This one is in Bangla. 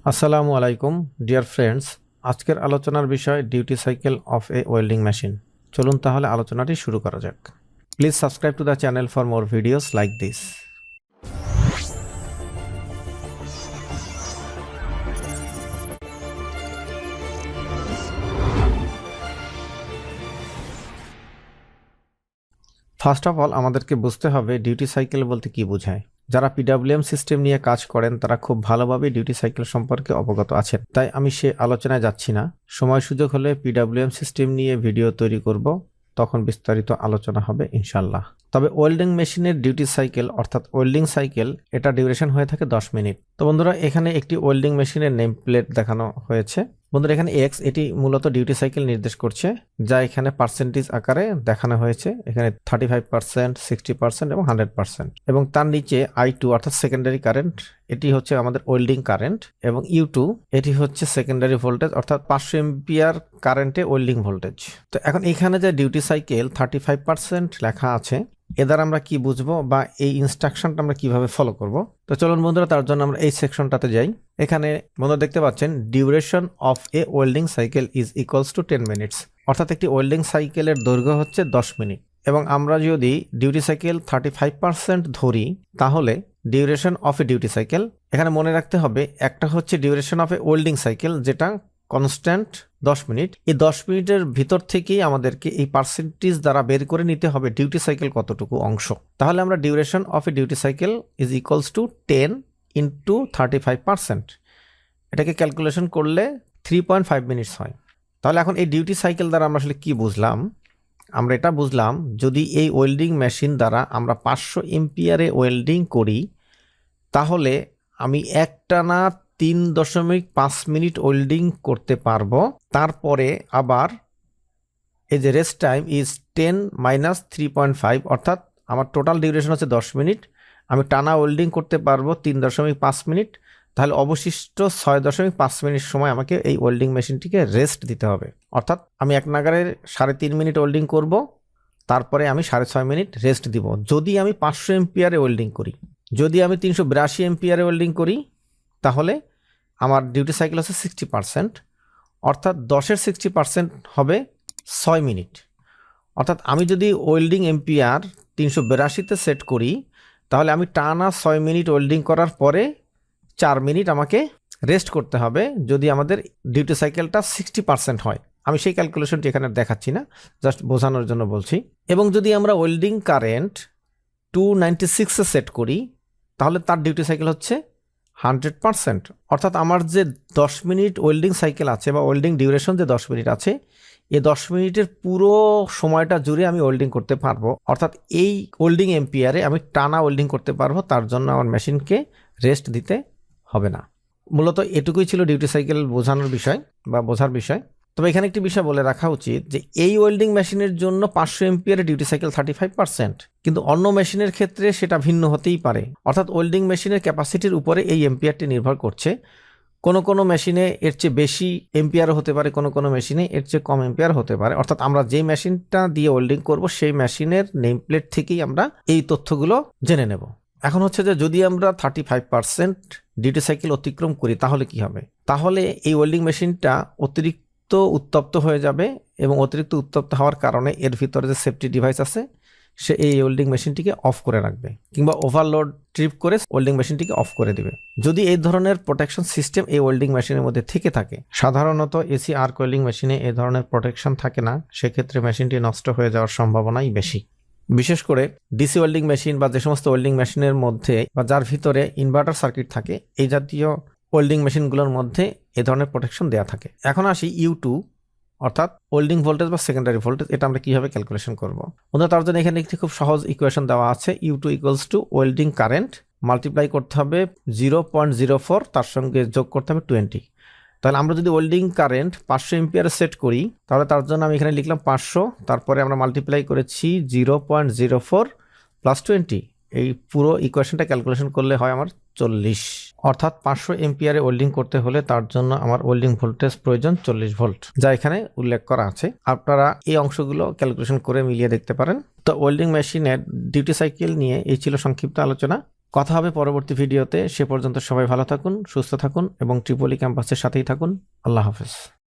আসসালামু আলাইকুম ডিয়ার ফ্রেন্ডস, আজকের আলোচনার বিষয় duty cycle of A welding machine. চলুন তাহলে আলোচনাটি শুরু করা যাক। Please subscribe to the channel for more videos like this. First of all আমাদেরকে বুঝতে হবে ডিউটি সাইকেল বলতে কি বোঝায়। যারা পিডব্লিউএম সিস্টেম নিয়ে কাজ করেন তারা খুব ভালোভাবে ডিউটি সাইকেল সম্পর্কে অবগত আছেন, তাই আমি সে আলোচনায় যাচ্ছি না। সময় সুযোগ হলে পিডব্লিউএম সিস্টেম নিয়ে ভিডিও তৈরি করব, তখন বিস্তারিত আলোচনা হবে ইনশাল্লাহ। তবে ওয়েল্ডিং মেশিনের ডিউটি সাইকেল অর্থাৎ ওয়েল্ডিং সাইকেল, এটা ডিউরেশন হয়ে থাকে 10 মিনিট। তো বন্ধুরা, এখানে একটি ওয়েল্ডিং মেশিনের নেম প্লেট দেখানো হয়েছে। বন্ধুরা, এখানে এক্স, এটি মূলত ডিউটি সাইকেল নির্দেশ করছে, যা এখানে পার্সেন্টেজ আকারে দেখানো হয়েছে। এখানে 35%, 60% এবং 100%। এবং তার নিচে I2 অর্থাৎ সেকেন্ডারি কারেন্ট, এটি হচ্ছে আমাদের ওয়েল্ডিং কারেন্ট। এবং U2 এটি হচ্ছে সেকেন্ডারি ভোল্টেজ অর্থাৎ 500 এম্পিয়ার কারেন্টে ওয়েল্ডিং ভোল্টেজ। তো এখন এখানে যে ডিউটি সাইকেল 35% লেখা আছে, এ দ্বারা আমরা কি বুঝবো বা এই ইনস্ট্রাকশনটা আমরা কিভাবে ফলো করব। তো চলুন বন্ধুরা, তার জন্য আমরা এই সেকশনটাতে যাই। এখানে বন্ধুরা দেখতে পাচ্ছেন duration of A welding cycle is equals to 10 minutes, অর্থাৎ একটি ওয়েল্ডিং সাইকেলের দৈর্ঘ্য হচ্ছে 10 মিনিট। এবং আমরা যদি ডিউটি সাইকেল 35% ধরি, তাহলে duration of A duty cycle, এখানে মনে রাখতে হবে একটা হচ্ছে duration of A welding cycle, যেটা কনস্ট্যান্ট 10 মিনিট। এই 10 মিনিটের ভিতর থেকেই আমাদেরকে এই পার্সেন্টেজ দ্বারা বের করে নিতে হবে ডিউটি সাইকেল কতটুকু অংশ। তাহলে আমরা duration of A duty cycle is equals to 10 into 35%, এটাকে ক্যালকুলেশন করলে 3.5 মিনিটস হয়। তাহলে এখন এই ডিউটি সাইকেল দ্বারা আমরা আসলে কি বুঝলাম? আমরা এটা বুঝলাম, যদি এই ওয়েল্ডিং মেশিন দ্বারা আমরা 500 এম্পিয়ারে ওয়েল্ডিং করি, তাহলে আমি একটানা 3.5 মিনিট ওয়েল্ডিং করতে পারবো। তারপরে আবার এই যে রেস্ট টাইম ইজ 10 মাইনাস 3.5, অর্থাৎ আমার টোটাল ডিউরেশন হচ্ছে 10 মিনিট। আমি টানা ওয়েল্ডিং করতে পারবো 3.5 মিনিট। তাহলে অবশিষ্ট 6.5 মিনিট সময় আমাকে এই ওয়েল্ডিং মেশিনটিকে রেস্ট দিতে হবে। অর্থাৎ আমি এক নাগারে 3.5 মিনিট ওয়েল্ডিং করব, তারপরে আমি 6.5 মিনিট রেস্ট দিব, যদি আমি 500 এম্পিয়ারে ওয়েল্ডিং করি। যদি আমি 382 এম্পিয়ারে ওয়েল্ডিং করি, তাহলে আমার ডিউটি সাইকেল হচ্ছে 60%, অর্থাৎ 10-এর 60% হবে 6 মিনিট। অর্থাৎ আমি যদি ওয়েল্ডিং এম্পিয়ার 382-তে সেট করি, তাহলে আমি টানা 6 মিনিট ওয়েল্ডিং করার পরে 4 মিনিট আমাকে রেস্ট করতে হবে, যদি আমাদের ডিউটি সাইকেলটা 60% হয়। আমি সেই ক্যালকুলেশনটি এখানে দেখাচ্ছি না, জাস্ট বোঝানোর জন্য বলছি। এবং যদি আমরা ওয়েল্ডিং কারেন্ট 296-এ সেট করি, তাহলে তার ডিউটি সাইকেল হচ্ছে 100%। অর্থাৎ আমার যে 10 মিনিট ওয়েল্ডিং সাইকেল আছে বা ওয়েল্ডিং ডিউরেশন যে 10 মিনিট আছে, এই 10 মিনিটের পুরো সময়টা জুড়ে আমি ওয়েল্ডিং করতে পারবো। অর্থাৎ এই ওয়েল্ডিং এম্পিয়ারে আমি টানা ওয়েল্ডিং করতে পারবো, তার জন্য আমার মেশিনকে রেস্ট দিতে হবে না। মূলত এটুকুই ছিল ডিউটি সাইকেল বোঝানোর বিষয় বা বোঝার বিষয়। তবে এখানে একটি বিষয় বলে রাখা উচিত যে এই ওয়েল্ডিং মেশিনের জন্য 500 এম্পিয়ারের ডিউটি সাইকেল 35%, কিন্তু অন্য মেশিনের ক্ষেত্রে সেটা ভিন্ন হতেই পারে। অর্থাৎ ওয়েল্ডিং মেশিনের ক্যাপাসিটির উপরে এই এম্পিয়ারটি নির্ভর করছে। কোনো মেশিনে এর চেয়ে বেশি এম্পিয়ারও হতে পারে, কোনো মেশিনে এর চেয়ে কম এম্পিয়ার হতে পারে। অর্থাৎ আমরা যে মেশিনটা দিয়ে ওয়েল্ডিং করব, সেই মেশিনের নেম প্লেট থেকেই আমরা এই তথ্যগুলো জেনে নেব। এখন হচ্ছে যে যদি আমরা 35% ডিউটি সাইকেল অতিক্রম করি, তাহলে কি হবে? তাহলে এই ওয়েল্ডিং মেশিনটা অতিরিক্ত উত্তপ্ত হয়ে যাবে, এবং অতিরিক্ত উত্তপ্ত হওয়ার কারণে এর ভিতরে যে সেফটি ডিভাইস আছে, সে এই ওয়েল্ডিং মেশিনটিকে অফ করে রাখবে, কিংবা ওভারলোড ট্রিপ করে ওয়েল্ডিং মেশিনটিকে অফ করে দিবে। যদি এই ধরনের প্রোটেকশন সিস্টেম এই ওয়েল্ডিং মেশিনের মধ্যে থেকে থাকে, সাধারণত এসি আর্ক ওয়েল্ডিং মেশিনে এই ধরনের প্রোটেকশন থাকে না, সেক্ষেত্রে মেশিনটি নষ্ট হয়ে যাওয়ার সম্ভাবনাই বেশি। বিশেষ করে ডিসি ওয়েল্ডিং মেশিন বা যে সমস্ত ওয়েল্ডিং মেশিনের মধ্যে বা যার ভিতরে ইনভার্টার সার্কিট থাকে, এই জাতীয় ওয়েল্ডিং মেশিনগুলোর মধ্যে এ ধরনের প্রোটেকশন দেওয়া থাকে। এখন আসি U2 অর্থাৎ ওয়েল্ডিং ভোল্টেজ বা সেকেন্ডারি ভোল্টেজ, এটা আমরা কিভাবে ক্যালকুলেশন করব। বন্ধুরা, তার জন্য এখানে একটি খুব সহজ ইকুয়েশন দেওয়া আছে। U2 equals to welding current multiply করতে হবে 0.04, তার সঙ্গে যোগ করতে হবে 20। তাহলে আমরা যদি ওয়েল্ডিং কারেন্ট 500 এম্পিয়ারে সেট করি, তাহলে তার জন্য আমি এখানে লিখলাম 500, তারপরে আমরা মাল্টিপ্লাই করেছি 0.04 প্লাস 20। এই পুরো ইকুয়েশনটা ক্যালকুলেশন করলে হয় আমার 40। অর্থাৎ 500 এম্পিয়ারে ওয়েল্ডিং করতে হলে তার জন্য আমার ওয়েল্ডিং ভোল্টেজ প্রয়োজন 40 ভোল্ট, যা এখানে উল্লেখ করা আছে। আপনারা এই অংশগুলো ক্যালকুলেশন করে মিলিয়ে দেখতে পারেন। তো ওয়েল্ডিং মেশিনের ডিউটি সাইকেল নিয়ে এই ছিল সংক্ষিপ্ত আলোচনা। কথা হবে পরবর্তী ভিডিওতে। সে পর্যন্ত সবাই ভালো থাকুন, সুস্থ থাকুন এবং ট্রিপলি ক্যাম্পাসের সাথেই থাকুন। আল্লাহ হাফেজ।